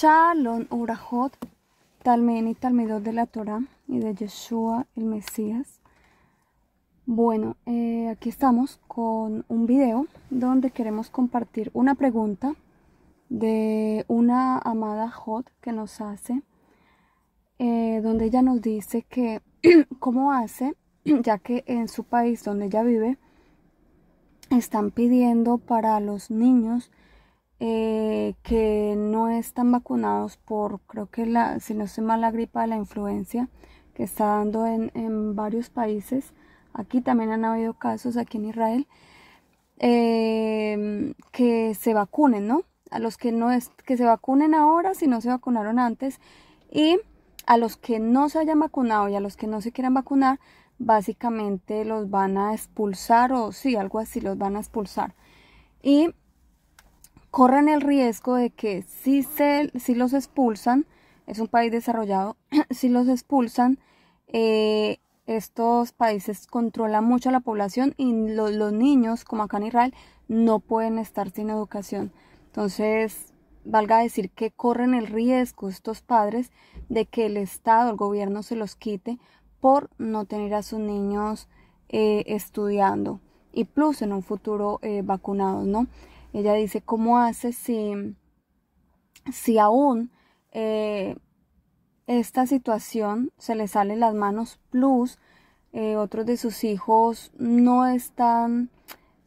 Shalom Urahot, Talmen y Talmidot de la Torah y de Yeshua el Mesías. Bueno, aquí estamos con un video donde queremos compartir una pregunta de una amada Jot que nos hace, donde ella nos dice que cómo hace, ya que en su país donde ella vive están pidiendo para los niños que no están vacunados por, creo que si no estoy mal, la gripa de la influencia que está dando en varios países. Aquí también han habido casos aquí en Israel, que se vacunen, ¿no? A los que que se vacunen ahora si no se vacunaron antes, y a los que no se hayan vacunado y a los que no se quieran vacunar, básicamente los van a expulsar, o sí, algo así, los van a expulsar. Y corren el riesgo de que si los expulsan, es un país desarrollado, si los expulsan, estos países controlan mucho a la población y los niños, como acá en Israel, no pueden estar sin educación. Entonces, valga decir que corren el riesgo estos padres de que el Estado, el gobierno se los quite por no tener a sus niños estudiando y plus en un futuro vacunados, ¿no? Ella dice, ¿cómo hace si aún esta situación se le sale las manos, plus otros de sus hijos no están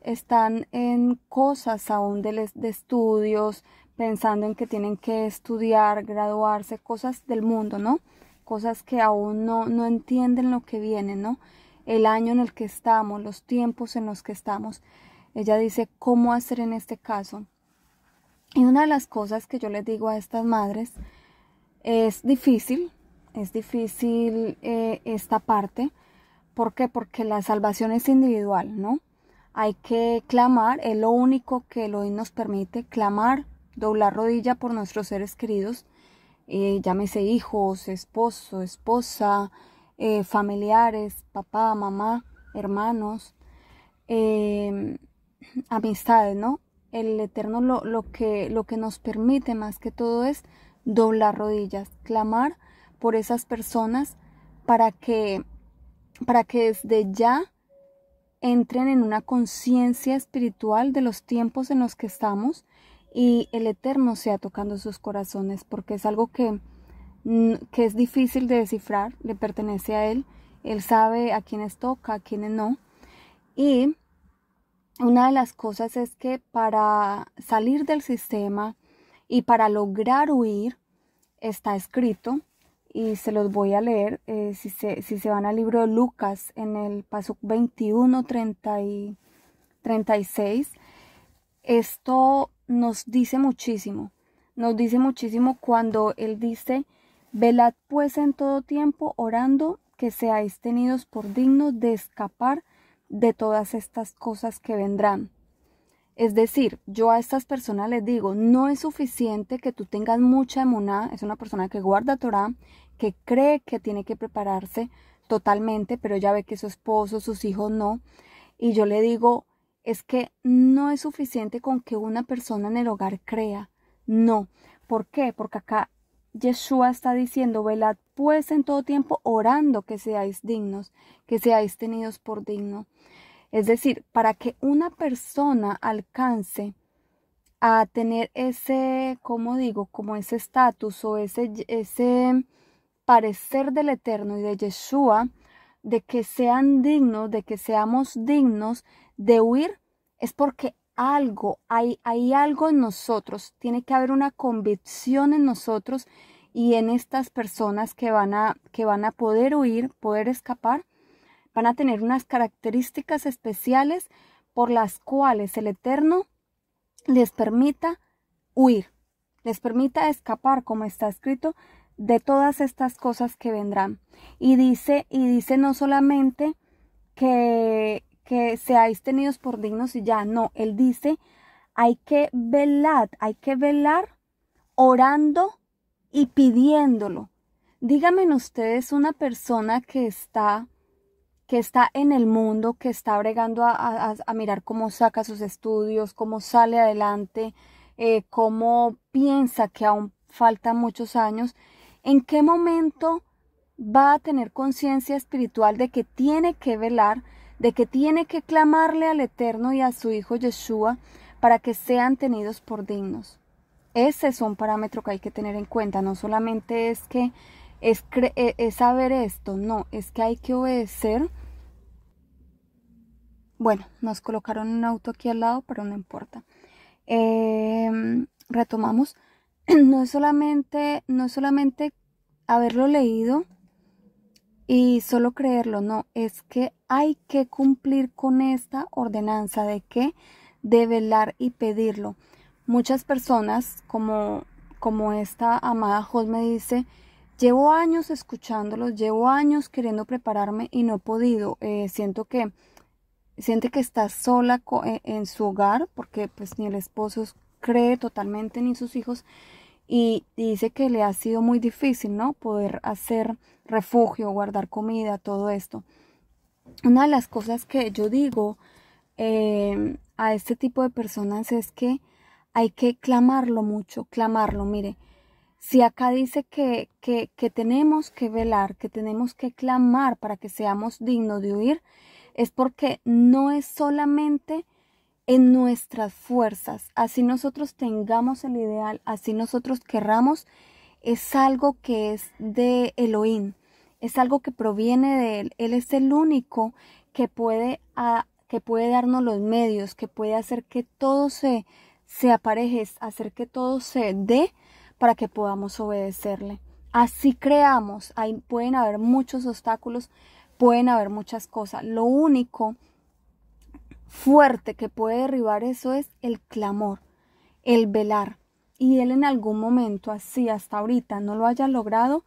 en cosas aún de estudios, pensando en que tienen que estudiar, graduarse, cosas del mundo, ¿no? Cosas que aún no entienden lo que viene, ¿no? El año en el que estamos, los tiempos en los que estamos. Ella dice, ¿cómo hacer en este caso? Y una de las cosas que yo les digo a estas madres, es difícil esta parte. ¿Por qué? Porque la salvación es individual, ¿no? Hay que clamar, es lo único que Elohim nos permite, clamar, doblar rodilla por nuestros seres queridos, llámese hijos, esposo, esposa, familiares, papá, mamá, hermanos, amistades, ¿no? El Eterno lo que nos permite más que todo es doblar rodillas, clamar por esas personas para que desde ya entren en una conciencia espiritual de los tiempos en los que estamos y el Eterno sea tocando sus corazones, porque es algo que es difícil de descifrar, le pertenece a Él. Él sabe a quienes toca, a quienes no. Y una de las cosas es que para salir del sistema y para lograr huir, está escrito, y se los voy a leer, si se van al libro de Lucas, en el Pasuk 21, 30 y 36, esto nos dice muchísimo cuando él dice, velad pues en todo tiempo, orando que seáis tenidos por dignos de escapar de todas estas cosas que vendrán. Es decir, yo a estas personas les digo, no es suficiente que tú tengas mucha emuná, es una persona que guarda Torah, que cree que tiene que prepararse totalmente, pero ya ve que su esposo, sus hijos no. Y yo le digo, es que no es suficiente con que una persona en el hogar crea. No. ¿Por qué? Porque acá Yeshua está diciendo, velad pues en todo tiempo orando que seáis dignos, que seáis tenidos por digno. Es decir, para que una persona alcance a tener ese, como digo, como ese estatus o ese parecer del Eterno y de Yeshua, de que sean dignos, de que seamos dignos de huir, es porque hay algo en nosotros, tiene que haber una convicción en nosotros y en estas personas que van a poder huir, poder escapar. Van a tener unas características especiales por las cuales el Eterno les permita huir, les permita escapar, como está escrito, de todas estas cosas que vendrán. Y dice no solamente que seáis tenidos por dignos y ya, no, él dice, hay que velar orando y pidiéndolo. Díganme ustedes una persona que está en el mundo, que está bregando a mirar cómo saca sus estudios, cómo sale adelante, cómo piensa que aún faltan muchos años, ¿en qué momento va a tener conciencia espiritual de que tiene que velar, de que tiene que clamarle al Eterno y a su Hijo Yeshua para que sean tenidos por dignos? Ese es un parámetro que hay que tener en cuenta. No solamente es que es saber esto, no, es que hay que obedecer. Bueno, nos colocaron un auto aquí al lado, pero no importa. Retomamos. No es solamente haberlo leído y solo creerlo, no, es que hay que cumplir con esta ordenanza de que de velar y pedirlo. Muchas personas, como esta amada Jos me dice, llevo años escuchándolos, llevo años queriendo prepararme y no he podido. Siente que está sola en su hogar, porque pues ni el esposo cree totalmente ni sus hijos, y dice que le ha sido muy difícil, ¿no? Poder hacer refugio, guardar comida, todo esto. Una de las cosas que yo digo a este tipo de personas es que hay que clamarlo mucho, clamarlo. Mire, si acá dice que tenemos que velar, que tenemos que clamar para que seamos dignos de huir, es porque no es solamente en nuestras fuerzas, así nosotros tengamos el ideal, así nosotros querramos, es algo que es de Elohim, es algo que proviene de Él. Él es el único que puede darnos los medios, que puede hacer que todo se apareje, hacer que todo se dé para que podamos obedecerle. Así creamos, ahí pueden haber muchos obstáculos, pueden haber muchas cosas. Lo único fuerte que puede derribar eso es el clamor, el velar. Y Él en algún momento, así hasta ahorita no lo haya logrado,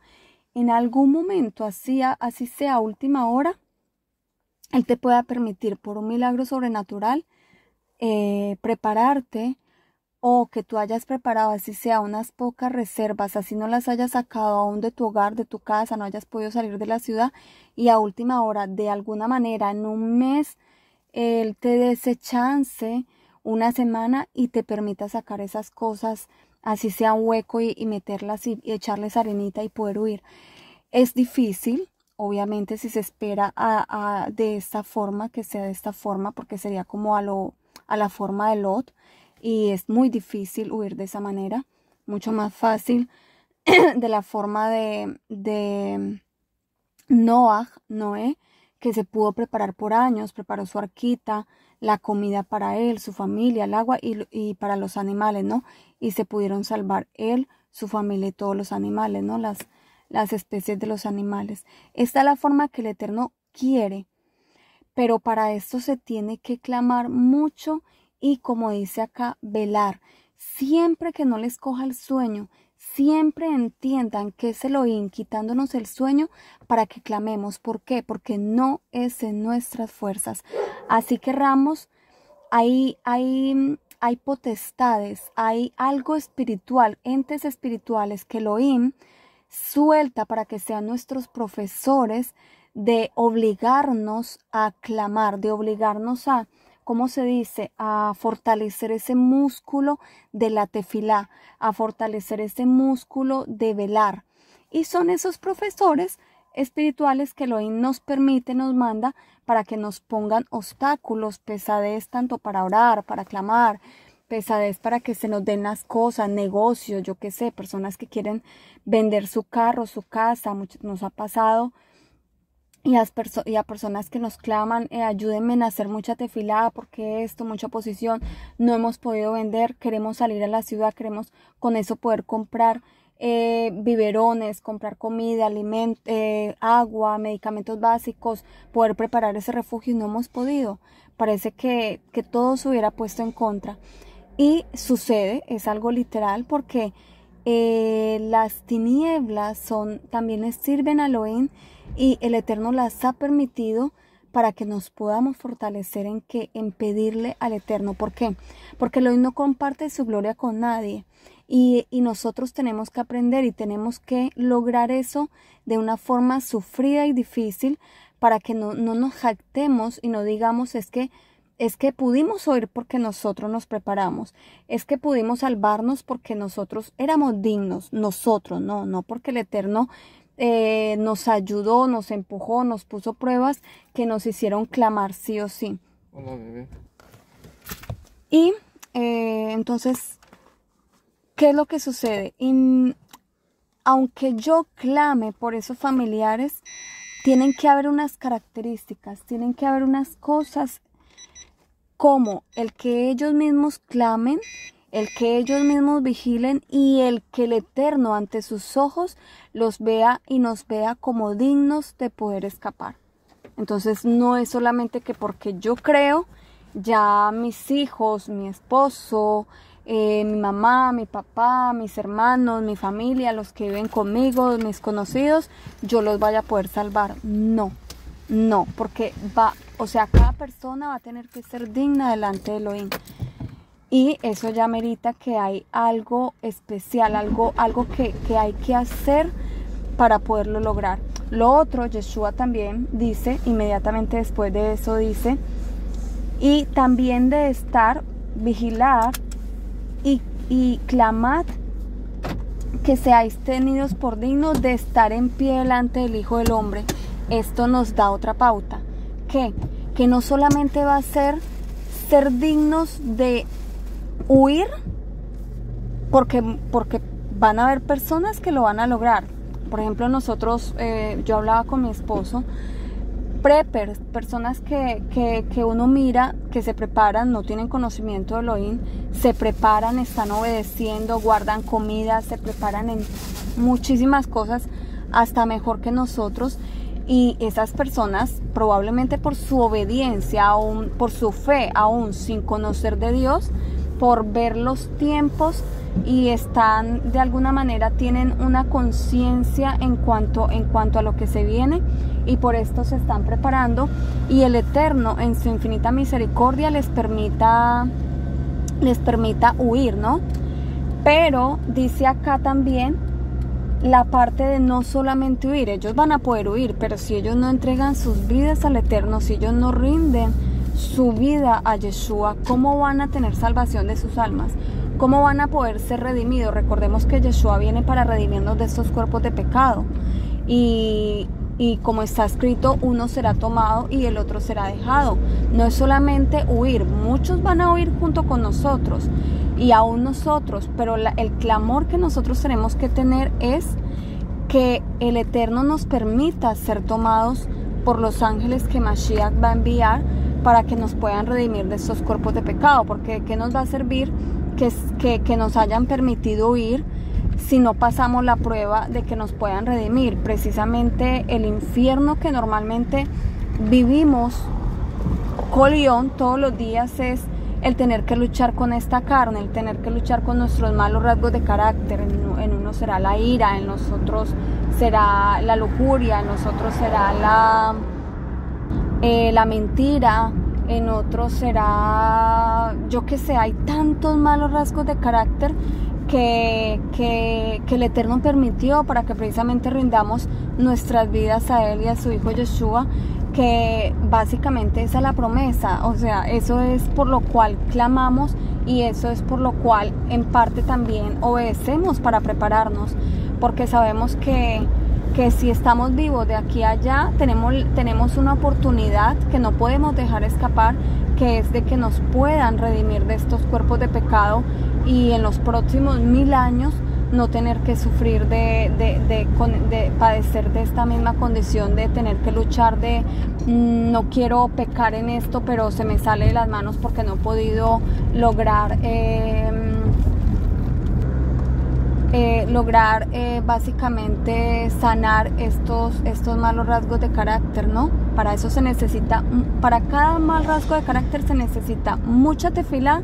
en algún momento, así sea a última hora, Él te pueda permitir por un milagro sobrenatural prepararte, o que tú hayas preparado, así sea unas pocas reservas, así no las hayas sacado aún de tu hogar, de tu casa, no hayas podido salir de la ciudad, y a última hora, de alguna manera, en un mes, Él te dé ese chance, una semana, y te permita sacar esas cosas, así sea un hueco, y meterlas y echarles arenita y poder huir. Es difícil, obviamente, si se espera de esta forma, que sea de esta forma, porque sería como a la forma de Lot, y es muy difícil huir de esa manera, mucho más fácil de la forma de Noé, que se pudo preparar por años, preparó su arquita, la comida para él, su familia, el agua y para los animales, ¿no? Y se pudieron salvar él, su familia y todos los animales, ¿no? Las especies de los animales. Esta es la forma que el Eterno quiere, pero para esto se tiene que clamar mucho y, como dice acá, velar. Siempre que no les coja el sueño, siempre entiendan que es Elohim quitándonos el sueño para que clamemos. ¿Por qué? Porque no es en nuestras fuerzas. Así que Ramos, hay potestades, hay algo espiritual, entes espirituales que Elohim suelta para que sean nuestros profesores, de obligarnos a clamar, de obligarnos a, ¿cómo se dice?, a fortalecer ese músculo de la tefilá, a fortalecer ese músculo de velar. Y son esos profesores espirituales que Elohim nos permite, nos manda, para que nos pongan obstáculos, pesadez, tanto para orar, para clamar, pesadez para que se nos den las cosas, negocios, yo qué sé, personas que quieren vender su carro, su casa, nos ha pasado. Y a personas que nos claman, ayúdenme a hacer mucha tefilá, porque esto, mucha oposición, no hemos podido vender, queremos salir a la ciudad, queremos con eso poder comprar biberones, comprar comida, agua, medicamentos básicos, poder preparar ese refugio, y no hemos podido. Parece que todo se hubiera puesto en contra. Y sucede, es algo literal, porque las tinieblas también sirven a Elohim, y el Eterno las ha permitido para que nos podamos fortalecer en pedirle al Eterno. ¿Por qué? Porque Elohim no comparte su gloria con nadie, y nosotros tenemos que aprender y tenemos que lograr eso de una forma sufrida y difícil, para que no nos jactemos y no digamos es que es que pudimos oír porque nosotros nos preparamos, es que pudimos salvarnos porque nosotros éramos dignos, nosotros, no porque el Eterno nos ayudó, nos empujó, nos puso pruebas que nos hicieron clamar sí o sí. Hola, bebé. Y entonces, ¿qué es lo que sucede? Aunque yo clame por esos familiares, tienen que haber unas características, tienen que haber unas cosas como el que ellos mismos clamen, el que ellos mismos vigilen y el que el Eterno ante sus ojos los vea y nos vea como dignos de poder escapar. Entonces no es solamente que porque yo creo, ya mis hijos, mi esposo, mi mamá, mi papá, mis hermanos, mi familia, los que viven conmigo, mis conocidos, yo los vaya a poder salvar. No, porque cada persona va a tener que ser digna delante de Elohim. Y eso ya merita que hay algo especial, algo que hay que hacer para poderlo lograr. Lo otro, Yeshua también dice, inmediatamente después de eso dice, y también de estar, vigilar y clamad que seáis tenidos por dignos de estar en pie delante del Hijo del Hombre. Esto nos da otra pauta. ¿Qué? Que no solamente va a ser dignos de huir, porque van a haber personas que lo van a lograr. Por ejemplo, nosotros, yo hablaba con mi esposo, preppers, personas que uno mira, que se preparan, no tienen conocimiento de Elohim, se preparan, están obedeciendo, guardan comida, se preparan en muchísimas cosas, hasta mejor que nosotros. Y esas personas, probablemente por su obediencia, aún por su fe, aún sin conocer de Dios, por ver los tiempos y están de alguna manera, tienen una conciencia en cuanto a lo que se viene, y por esto se están preparando, y el Eterno en su infinita misericordia les permita huir, ¿no? Pero dice acá también la parte de no solamente huir. Ellos van a poder huir, pero si ellos no entregan sus vidas al Eterno, si ellos no rinden su vida a Yeshua, ¿cómo van a tener salvación de sus almas? ¿Cómo van a poder ser redimidos? Recordemos que Yeshua viene para redimirnos de estos cuerpos de pecado. Y como está escrito, uno será tomado y el otro será dejado. No es solamente huir, muchos van a huir junto con nosotros y aún nosotros, pero el clamor que nosotros tenemos que tener es que el Eterno nos permita ser tomados por los ángeles que Mashiach va a enviar para que nos puedan redimir de estos cuerpos de pecado. Porque ¿de qué nos va a servir que nos hayan permitido huir si no pasamos la prueba de que nos puedan redimir? Precisamente el infierno que normalmente vivimos colión todos los días es el tener que luchar con esta carne, el tener que luchar con nuestros malos rasgos de carácter. En uno será la ira, en nosotros será la lujuria, en nosotros será la mentira, en otros será, yo qué sé, hay tantos malos rasgos de carácter que el Eterno permitió para que precisamente rindamos nuestras vidas a Él y a su Hijo Yeshua, que básicamente esa es la promesa. O sea, eso es por lo cual clamamos y eso es por lo cual en parte también obedecemos, para prepararnos, porque sabemos que si estamos vivos de aquí a allá, tenemos una oportunidad que no podemos dejar escapar, que es de que nos puedan redimir de estos cuerpos de pecado y en los próximos 1000 años no tener que sufrir de padecer de esta misma condición, de tener que luchar no quiero pecar en esto, pero se me sale de las manos porque no he podido lograr básicamente sanar estos malos rasgos de carácter, ¿no? Para eso se necesita, para cada mal rasgo de carácter se necesita mucha tefilá,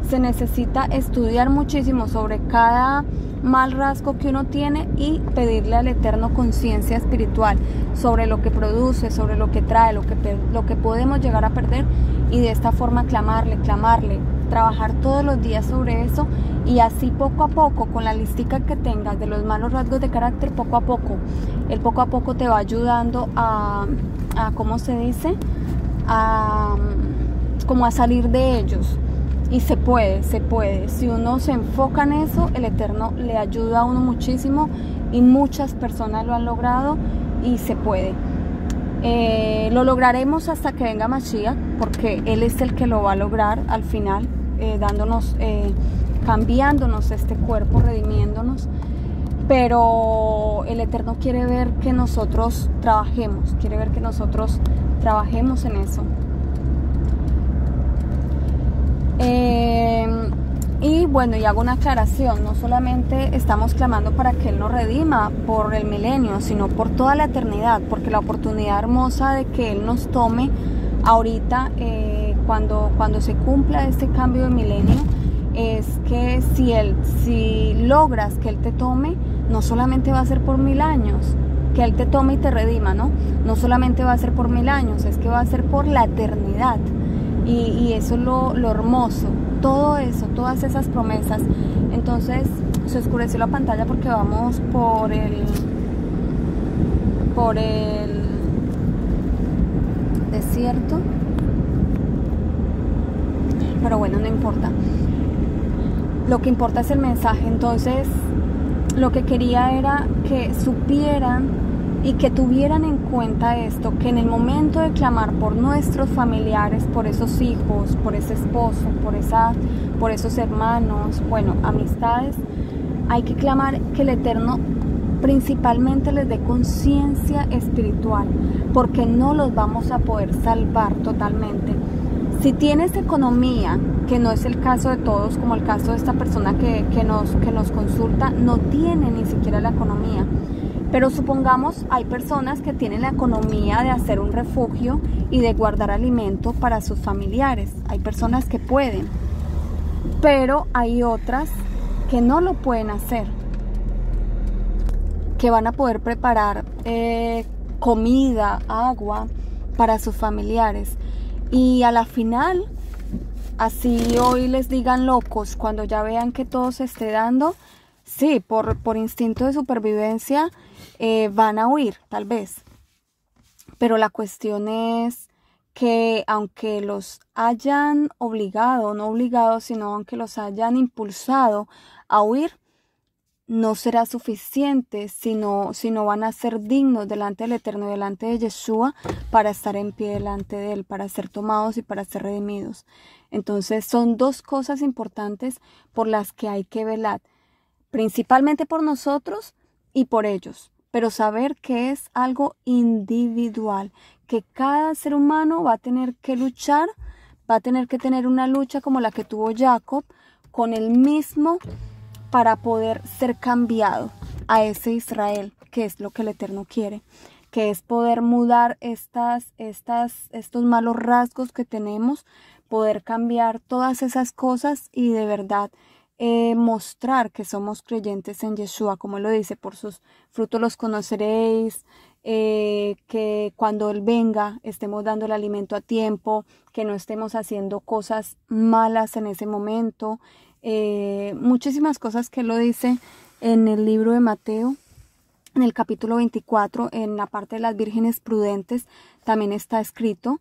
se necesita estudiar muchísimo sobre cada mal rasgo que uno tiene y pedirle al Eterno conciencia espiritual sobre lo que produce, sobre lo que trae, lo que podemos llegar a perder, y de esta forma clamarle, trabajar todos los días sobre eso, y así poco a poco, con la listica que tengas de los malos rasgos de carácter, poco a poco te va ayudando a ¿cómo se dice? como a salir de ellos. Y se puede. Si uno se enfoca en eso, el Eterno le ayuda a uno muchísimo y muchas personas lo han logrado y se puede. Lo lograremos hasta que venga Mashiach, porque Él es el que lo va a lograr al final, dándonos, cambiándonos este cuerpo, redimiéndonos. Pero el Eterno quiere ver que nosotros trabajemos, en eso. Y bueno, y hago una aclaración, no solamente estamos clamando para que Él nos redima por el milenio, sino por toda la eternidad, porque la oportunidad hermosa de que Él nos tome ahorita, cuando se cumpla este cambio de milenio, es que si logras que Él te tome, no solamente va a ser por 1000 años, que Él te tome y te redima, ¿no? No solamente va a ser por 1000 años, es que va a ser por la eternidad. Y eso es lo hermoso, todo eso, todas esas promesas. Entonces se oscureció la pantalla porque vamos por el desierto, pero bueno, no importa. Lo que importa es el mensaje. Entonces lo que quería era que supieran y que tuvieran en cuenta esto, que en el momento de clamar por nuestros familiares, por esos hijos, por ese esposo, por esos hermanos, bueno, amistades, hay que clamar que el Eterno principalmente les dé conciencia espiritual, porque no los vamos a poder salvar totalmente. Si tienes economía, que no es el caso de todos, como el caso de esta persona que nos consulta, no tiene ni siquiera la economía. Pero supongamos hay personas que tienen la economía de hacer un refugio y de guardar alimento para sus familiares. Hay personas que pueden, pero hay otras que no lo pueden hacer, que van a poder preparar comida, agua para sus familiares. Y a la final, así hoy les digan locos, cuando ya vean que todo se esté dando, sí, por instinto de supervivencia, van a huir, tal vez. Pero la cuestión es que aunque los hayan obligado, no obligado, sino aunque los hayan impulsado a huir, no será suficiente si no van a ser dignos delante del Eterno y delante de Yeshua para estar en pie delante de Él, para ser tomados y para ser redimidos. Entonces son dos cosas importantes por las que hay que velar, principalmente por nosotros y por ellos, pero saber que es algo individual, que cada ser humano va a tener que luchar, va a tener que tener una lucha como la que tuvo Jacob con él mismo para poder ser cambiado a ese Israel, que es lo que el Eterno quiere, que es poder mudar estos malos rasgos que tenemos, poder cambiar todas esas cosas y de verdad mostrar que somos creyentes en Yeshua, como lo dice, por sus frutos los conoceréis, que cuando Él venga estemos dando el alimento a tiempo, que no estemos haciendo cosas malas en ese momento, muchísimas cosas que Él lo dice en el libro de Mateo, en el capítulo 24, en la parte de las vírgenes prudentes, también está escrito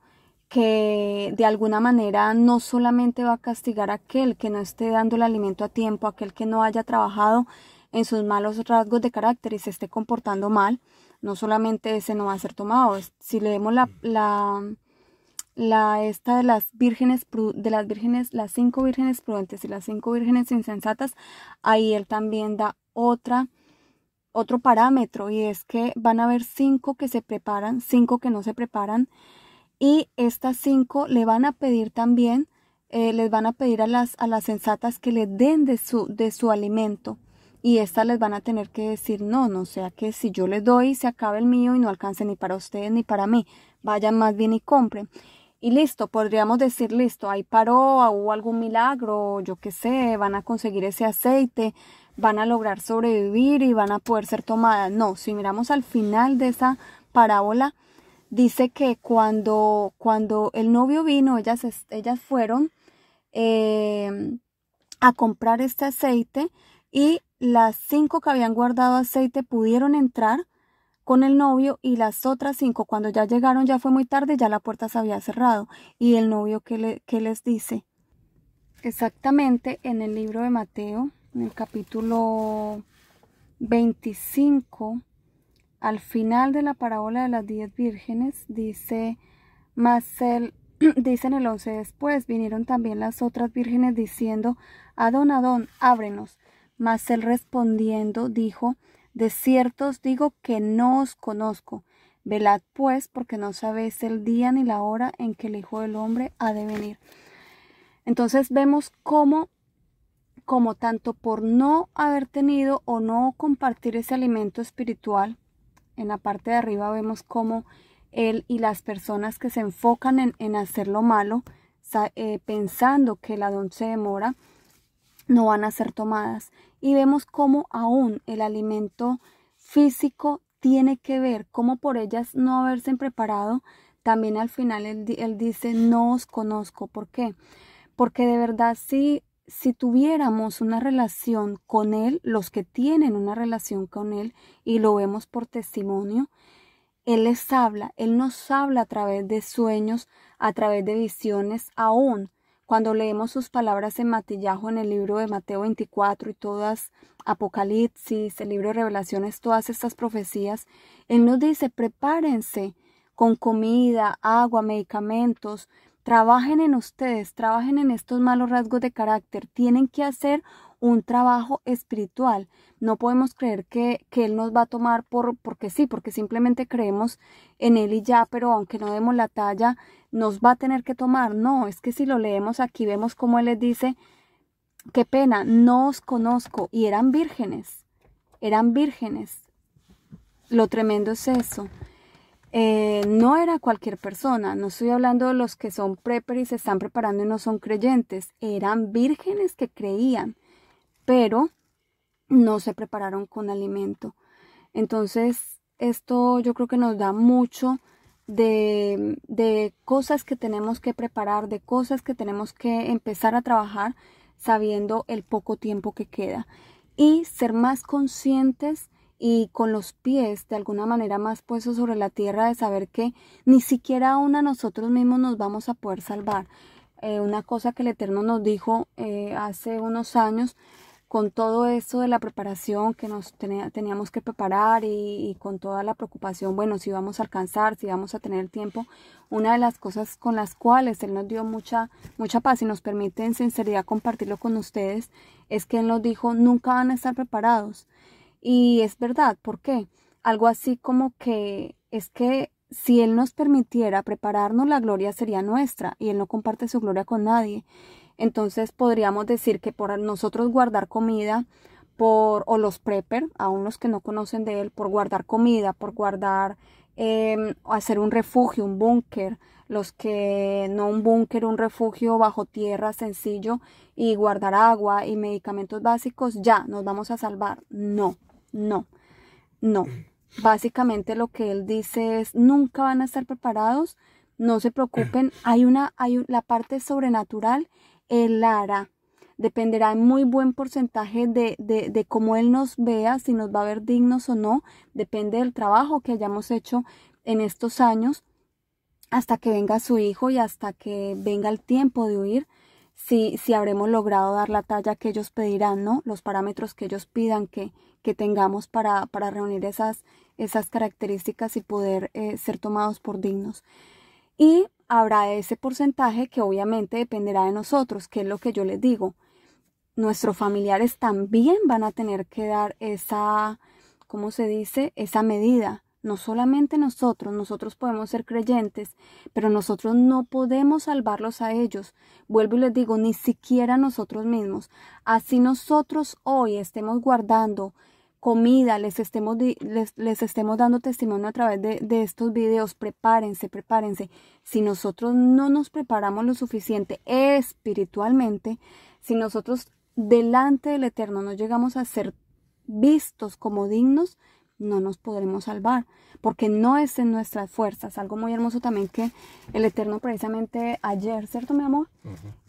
que de alguna manera no solamente va a castigar a aquel que no esté dando el alimento a tiempo, aquel que no haya trabajado en sus malos rasgos de carácter y se esté comportando mal, no solamente ese no va a ser tomado. Si leemos esta de las vírgenes, las 5 vírgenes prudentes y las 5 vírgenes insensatas, ahí él también da otro parámetro, y es que van a haber 5 que se preparan, 5 que no se preparan. Y estas 5 le van a pedir también, les van a pedir a las sensatas que le den de su alimento. Y estas les van a tener que decir no sea que si yo les doy se acabe el mío y no alcance ni para ustedes ni para mí. Vayan más bien y compren. Y listo, podríamos decir listo, ahí paró, hubo algún milagro, yo qué sé, van a conseguir ese aceite, van a lograr sobrevivir y van a poder ser tomadas. No, si miramos al final de esa parábola, dice que cuando el novio vino, ellas fueron a comprar este aceite y las 5 que habían guardado aceite pudieron entrar con el novio, y las otras 5, cuando ya llegaron, ya fue muy tarde, ya la puerta se había cerrado. Y el novio, ¿qué les dice? Exactamente en el libro de Mateo, en el capítulo 25, al final de la parábola de las 10 vírgenes, dice, dice en el 11, después vinieron también las otras vírgenes diciendo, Adón, Adón, ábrenos. Mas él respondiendo dijo, de cierto os digo que no os conozco. Velad pues, porque no sabéis el día ni la hora en que el Hijo del Hombre ha de venir. Entonces vemos cómo tanto por no haber tenido o no compartir ese alimento espiritual, en la parte de arriba vemos cómo él y las personas que se enfocan en hacer lo malo, pensando que el Adón se demora, no van a ser tomadas. Y vemos cómo aún el alimento físico tiene que ver, cómo por ellas no haberse preparado, también al final él dice, no os conozco. ¿Por qué? Porque de verdad si tuviéramos una relación con Él, los que tienen una relación con Él, y lo vemos por testimonio, Él les habla, Él nos habla a través de sueños, a través de visiones, aún cuando leemos sus palabras en matillajo en el libro de Mateo 24 y todas, Apocalipsis, el libro de Revelaciones, todas estas profecías, Él nos dice, prepárense con comida, agua, medicamentos, trabajen en ustedes, trabajen en estos malos rasgos de carácter, tienen que hacer un trabajo espiritual. No podemos creer que Él nos va a tomar porque sí, porque simplemente creemos en Él y ya, pero aunque no demos la talla, nos va a tener que tomar. No, es que si lo leemos aquí, vemos cómo Él les dice, qué pena, no os conozco, y eran vírgenes. Lo tremendo es eso. No era cualquier persona, no estoy hablando de los que son prepper y se están preparando y no son creyentes, eran vírgenes que creían, pero no se prepararon con alimento. Entonces, esto yo creo que nos da mucho de cosas que tenemos que preparar, de cosas que tenemos que empezar a trabajar sabiendo el poco tiempo que queda, y ser más conscientes y con los pies de alguna manera más puestos sobre la tierra, de saber que ni siquiera aún a nosotros mismos nos vamos a poder salvar. Una cosa que el Eterno nos dijo hace unos años, con todo esto de la preparación que nos teníamos que preparar y con toda la preocupación, bueno, si vamos a alcanzar, si vamos a tener tiempo, una de las cosas con las cuales Él nos dio mucha paz y nos permite en sinceridad compartirlo con ustedes, es que Él nos dijo, nunca van a estar preparados. Y es verdad, ¿por qué? Algo así como que es que si Él nos permitiera prepararnos, la gloria sería nuestra, y Él no comparte su gloria con nadie. Entonces podríamos decir que por nosotros guardar comida, o los prepper, aún los que no conocen de Él, por guardar comida, por guardar, hacer un refugio, un búnker, los que no un búnker, un refugio bajo tierra sencillo, y guardar agua y medicamentos básicos, ya nos vamos a salvar. No. Básicamente lo que Él dice es, nunca van a estar preparados, no se preocupen, la parte sobrenatural, Él la hará. Dependerá en muy buen porcentaje de cómo Él nos vea, si nos va a ver dignos o no, depende del trabajo que hayamos hecho en estos años, hasta que venga su Hijo y hasta que venga el tiempo de huir, si habremos logrado dar la talla que ellos pedirán, ¿no? Los parámetros que ellos pidan que tengamos para reunir esas características y poder ser tomados por dignos. Y habrá ese porcentaje que obviamente dependerá de nosotros, que es lo que yo les digo. Nuestros familiares también van a tener que dar esa, ¿cómo se dice? Esa medida. No solamente nosotros podemos ser creyentes, pero nosotros no podemos salvarlos a ellos. Vuelvo y les digo, ni siquiera nosotros mismos. Así nosotros hoy estemos guardando comida, les estemos dando testimonio a través de estos videos, prepárense. Si nosotros no nos preparamos lo suficiente espiritualmente, si nosotros delante del Eterno no llegamos a ser vistos como dignos, no nos podremos salvar, porque no es en nuestras fuerzas. Algo muy hermoso también que el Eterno precisamente ayer, ¿cierto, mi amor?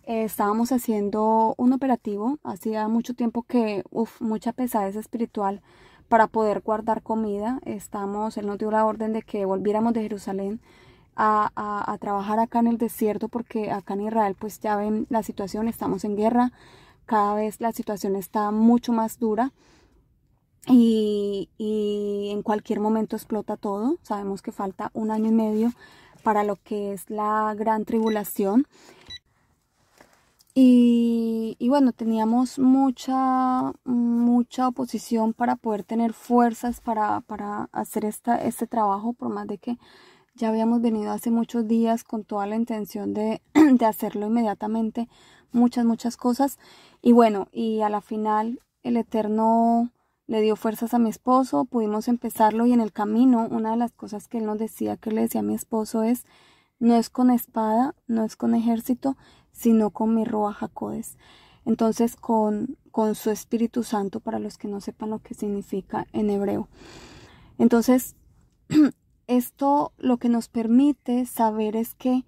Estábamos haciendo un operativo, hacía mucho tiempo que, mucha pesadez espiritual, para poder guardar comida. Él nos dio la orden de que volviéramos de Jerusalén a trabajar acá en el desierto, porque acá en Israel pues ya ven la situación, estamos en guerra, cada vez la situación está mucho más dura y en cualquier momento explota todo. Sabemos que falta 1 año y medio para lo que es la gran tribulación. Y bueno, teníamos mucha oposición para poder tener fuerzas para hacer este trabajo, por más de que ya habíamos venido hace muchos días con toda la intención de hacerlo inmediatamente, muchas cosas. Y bueno, y a la final el Eterno le dio fuerzas a mi esposo, pudimos empezarlo, y en el camino una de las cosas que él nos decía, que le decía a mi esposo es: no es con espada, no es con ejército, sino con mi Ruach HaKodesh. Entonces con su Espíritu Santo, para los que no sepan lo que significa en hebreo. Entonces esto lo que nos permite saber es que,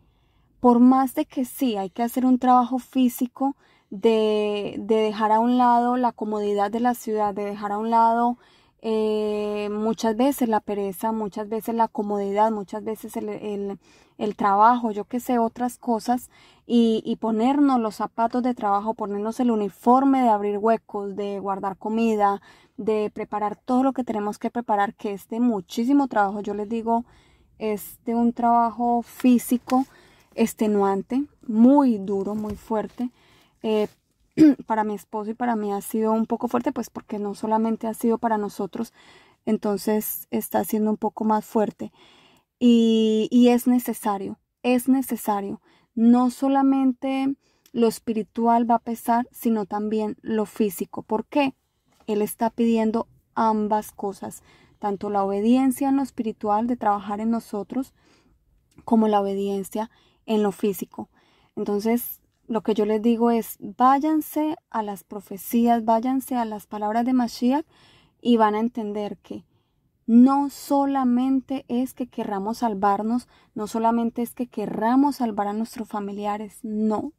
por más de que sí hay que hacer un trabajo físico de dejar a un lado la comodidad de la ciudad, de dejar a un lado muchas veces la pereza, muchas veces la comodidad, muchas veces el trabajo, yo que sé, otras cosas, y ponernos los zapatos de trabajo, ponernos el uniforme de abrir huecos, de guardar comida, de preparar todo lo que tenemos que preparar, que es de muchísimo trabajo. Yo les digo, es de un trabajo físico extenuante, muy duro, muy fuerte. Para mi esposo y para mí ha sido un poco fuerte, pues porque no solamente ha sido para nosotros, entonces está siendo un poco más fuerte. Y es necesario. No solamente lo espiritual va a pesar, sino también lo físico. ¿Por qué? Él está pidiendo ambas cosas, tanto la obediencia en lo espiritual de trabajar en nosotros, como la obediencia en lo físico. Entonces, lo que yo les digo es: váyanse a las profecías, váyanse a las palabras de Mashiach, y van a entender que no solamente es que querramos salvarnos, no solamente es que querramos salvar a nuestros familiares, no.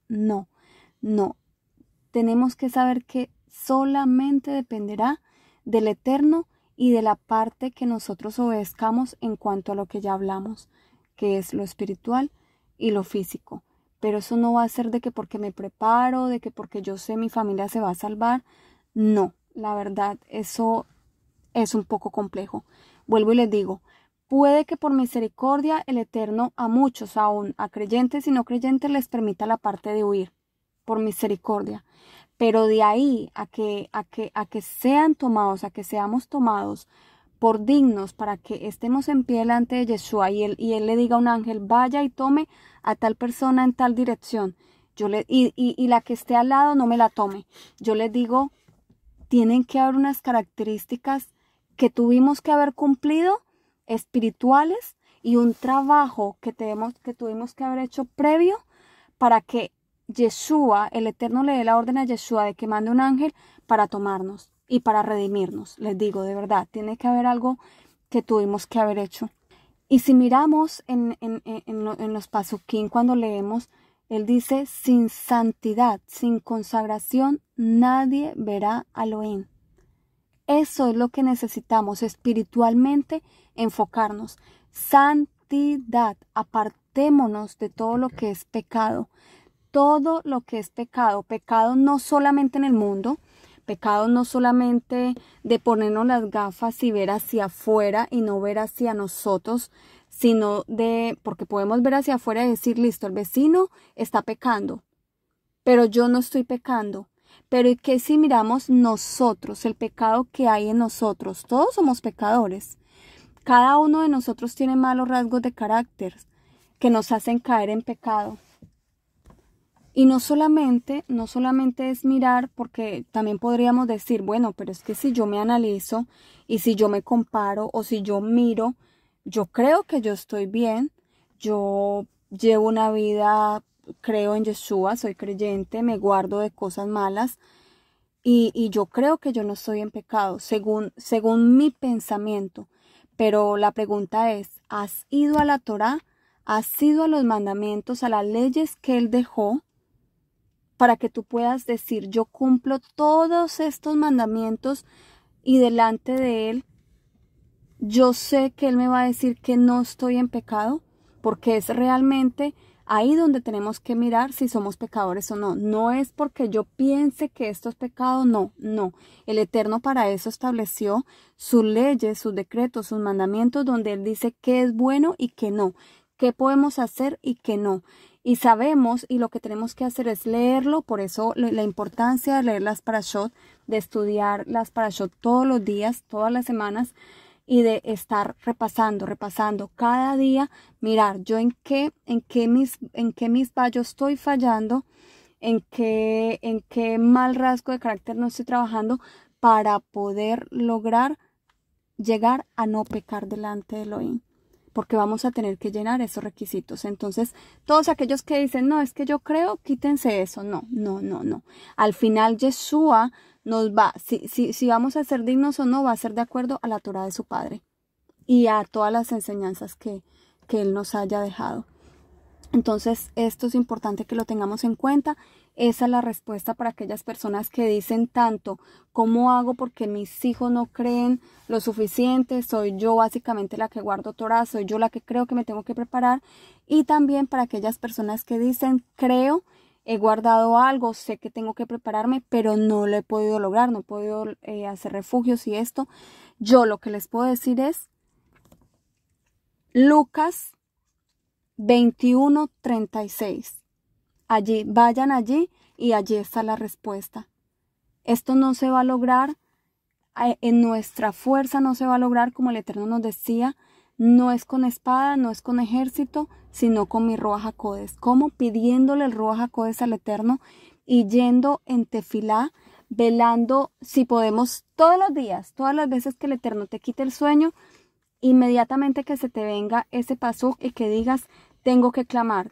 Tenemos que saber que solamente dependerá del Eterno y de la parte que nosotros obedezcamos en cuanto a lo que ya hablamos, que es lo espiritual y lo físico. Pero eso no va a ser de que porque me preparo, de que porque yo sé mi familia se va a salvar. No, la verdad, eso es un poco complejo. Vuelvo y les digo, puede que por misericordia el Eterno a muchos, aún a creyentes y no creyentes, les permita la parte de huir, por misericordia. Pero de ahí a que sean tomados, a que seamos tomados por dignos para que estemos en pie delante de Yeshua y él le diga a un ángel: vaya y tome a tal persona en tal dirección, y la que esté al lado no me la tome. Yo les digo, tienen que haber unas características que tuvimos que haber cumplido, espirituales, y un trabajo que tuvimos que haber hecho previo, para que Yeshua, el Eterno, le dé la orden a Yeshua de que mande un ángel para tomarnos y para redimirnos. Les digo, de verdad, tiene que haber algo que tuvimos que haber hecho. Y si miramos en los pasuquín, cuando leemos, él dice: sin santidad, sin consagración, nadie verá a Elohim. Eso es lo que necesitamos espiritualmente, enfocarnos. Santidad, apartémonos de todo lo que es pecado. Todo lo que es pecado, pecado no solamente en el mundo, pecado no solamente de ponernos las gafas y ver hacia afuera y no ver hacia nosotros, sino porque podemos ver hacia afuera y decir: listo, el vecino está pecando, pero yo no estoy pecando. Pero ¿y qué si miramos nosotros, el pecado que hay en nosotros? Todos somos pecadores. Cada uno de nosotros tiene malos rasgos de carácter que nos hacen caer en pecado. Y no solamente es mirar, porque también podríamos decir: bueno, pero es que si yo me analizo y si yo me comparo o si yo miro, yo creo que yo estoy bien, yo llevo una vida, creo en Yeshua, soy creyente, me guardo de cosas malas y yo creo que yo no estoy en pecado, según mi pensamiento. Pero la pregunta es: ¿has ido a la Torá? ¿Has ido a los mandamientos, a las leyes que Él dejó, para que tú puedas decir: yo cumplo todos estos mandamientos y delante de Él yo sé que Él me va a decir que no estoy en pecado, porque es realmente ahí donde tenemos que mirar si somos pecadores o no. No es porque yo piense que esto es pecado, no. El Eterno para eso estableció sus leyes, sus decretos, sus mandamientos, donde Él dice qué es bueno y qué no, qué podemos hacer y qué no. Y sabemos, y lo que tenemos que hacer es leerlo, por eso la importancia de leer las parashot, de estudiar las parashot todos los días, todas las semanas, y de estar repasando cada día, mirar yo en qué misbah yo estoy fallando, en qué mal rasgo de carácter no estoy trabajando, para poder lograr llegar a no pecar delante de Elohim, porque vamos a tener que llenar esos requisitos. Entonces, todos aquellos que dicen, no, es que yo creo, quítense eso. No. Al final, Yeshua nos va, si vamos a ser dignos o no, va a ser de acuerdo a la Torah de su Padre y a todas las enseñanzas que Él nos haya dejado. Entonces, esto es importante que lo tengamos en cuenta. Esa es la respuesta para aquellas personas que dicen tanto, ¿cómo hago porque mis hijos no creen lo suficiente? Soy yo básicamente la que guardo Torah, soy yo la que creo que me tengo que preparar. Y también para aquellas personas que dicen, creo, he guardado algo, sé que tengo que prepararme, pero no lo he podido lograr, no he podido hacer refugios y esto. Yo lo que les puedo decir es, Lucas 21:36. Vayan allí y allí está la respuesta. Esto no se va a lograr en nuestra fuerza, no se va a lograr como el Eterno nos decía, no es con espada, no es con ejército, sino con mi Ruach HaKodesh. Como pidiéndole el Ruach HaKodesh al Eterno y yendo en tefilá, velando, si podemos, todos los días, todas las veces que el Eterno te quite el sueño, inmediatamente que se te venga ese pasuk y que digas, tengo que clamar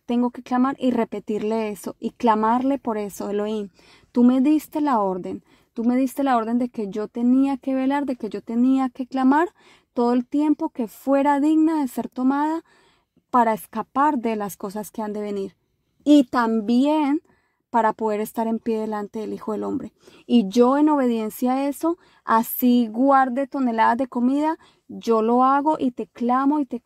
y repetirle eso y clamarle por eso. Elohim, tú me diste la orden de que yo tenía que velar, de que yo tenía que clamar todo el tiempo que fuera digna de ser tomada para escapar de las cosas que han de venir. Y también para poder estar en pie delante del Hijo del Hombre. Y yo en obediencia a eso, así guarde toneladas de comida, yo lo hago y te clamo y te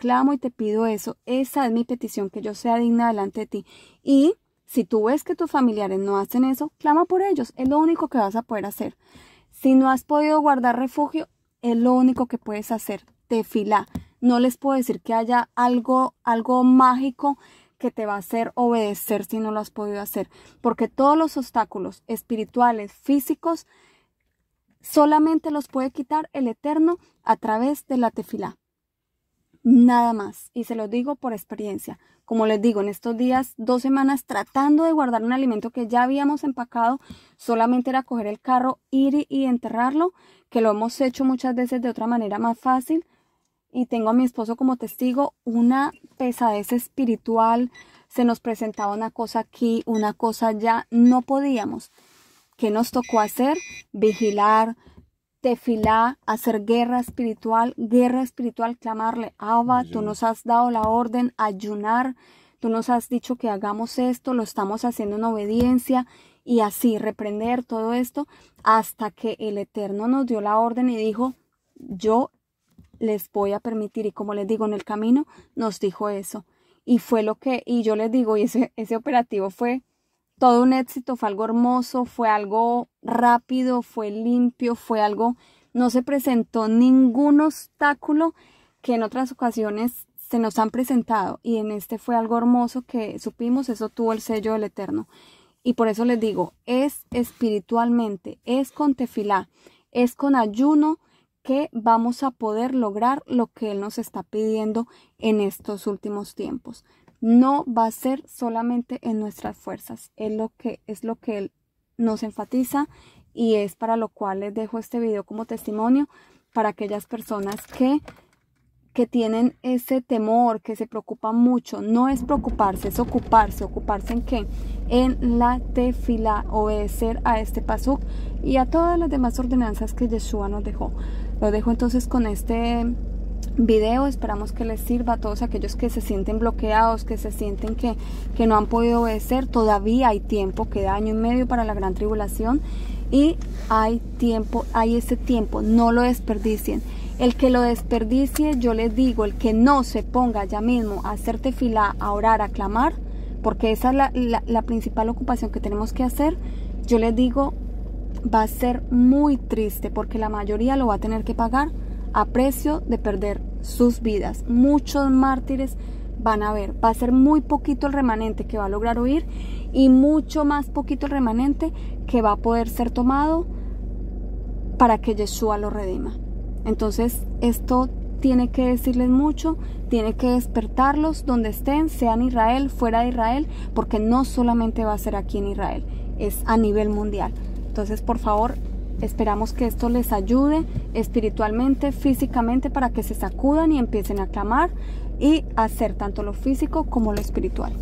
pido eso. Esa es mi petición, que yo sea digna delante de ti. Y si tú ves que tus familiares no hacen eso, clama por ellos. Es lo único que vas a poder hacer. Si no has podido guardar refugio, es lo único que puedes hacer. Tefilá. No les puedo decir que haya algo mágico que te va a hacer obedecer si no lo has podido hacer. Porque todos los obstáculos espirituales, físicos, solamente los puede quitar el Eterno a través de la tefilá. Nada más. Y se lo digo por experiencia. Como les digo, en estos días, 2 semanas tratando de guardar un alimento que ya habíamos empacado, solamente era coger el carro, ir y enterrarlo, que lo hemos hecho muchas veces de otra manera más fácil. Y tengo a mi esposo como testigo, una pesadez espiritual, se nos presentaba una cosa aquí, una cosa allá, no podíamos. ¿Qué nos tocó hacer? Vigilar, tefilá, hacer guerra espiritual, clamarle, Abba, tú nos has dado la orden, ayunar, tú nos has dicho que hagamos esto, lo estamos haciendo en obediencia, y así reprender todo esto, hasta que el Eterno nos dio la orden y dijo, yo les voy a permitir, y como les digo, en el camino nos dijo eso, y fue lo que, y yo les digo, y ese operativo fue todo un éxito, fue algo hermoso, fue algo rápido, fue limpio, fue algo, no se presentó ningún obstáculo que en otras ocasiones se nos han presentado, y en este fue algo hermoso que supimos, eso tuvo el sello del Eterno, y por eso les digo, es espiritualmente, es con tefilá, es con ayuno, que vamos a poder lograr lo que Él nos está pidiendo en estos últimos tiempos. No va a ser solamente en nuestras fuerzas, es lo que Él nos enfatiza, y es para lo cual les dejo este video como testimonio para aquellas personas que tienen ese temor, que se preocupan mucho. No es preocuparse, es ocuparse. ¿Ocuparse en qué? En la tefilá, obedecer a este pasuk y a todas las demás ordenanzas que Yeshua nos dejó. Lo dejo entonces con este video. Esperamos que les sirva a todos aquellos que se sienten bloqueados, que se sienten que no han podido obedecer. Todavía hay tiempo, queda 1 año y medio para la gran tribulación. y hay tiempo, hay ese tiempo, no lo desperdicien. El que lo desperdicie, yo les digo, el que no se ponga ya mismo a hacer tefilá, a orar, a clamar, porque esa es la principal ocupación que tenemos que hacer, yo les digo, va a ser muy triste, porque la mayoría lo va a tener que pagar a precio de perder sus vidas. Muchos mártires van a ver, va a ser muy poquito el remanente que va a lograr huir y mucho más poquito el remanente que va a poder ser tomado para que Yeshua lo redima. Entonces esto tiene que decirles mucho, tiene que despertarlos donde estén, sea en Israel, fuera de Israel, porque no solamente va a ser aquí en Israel, es a nivel mundial. Entonces, por favor, esperamos que esto les ayude espiritualmente, físicamente, para que se sacudan y empiecen a clamar y a hacer tanto lo físico como lo espiritual.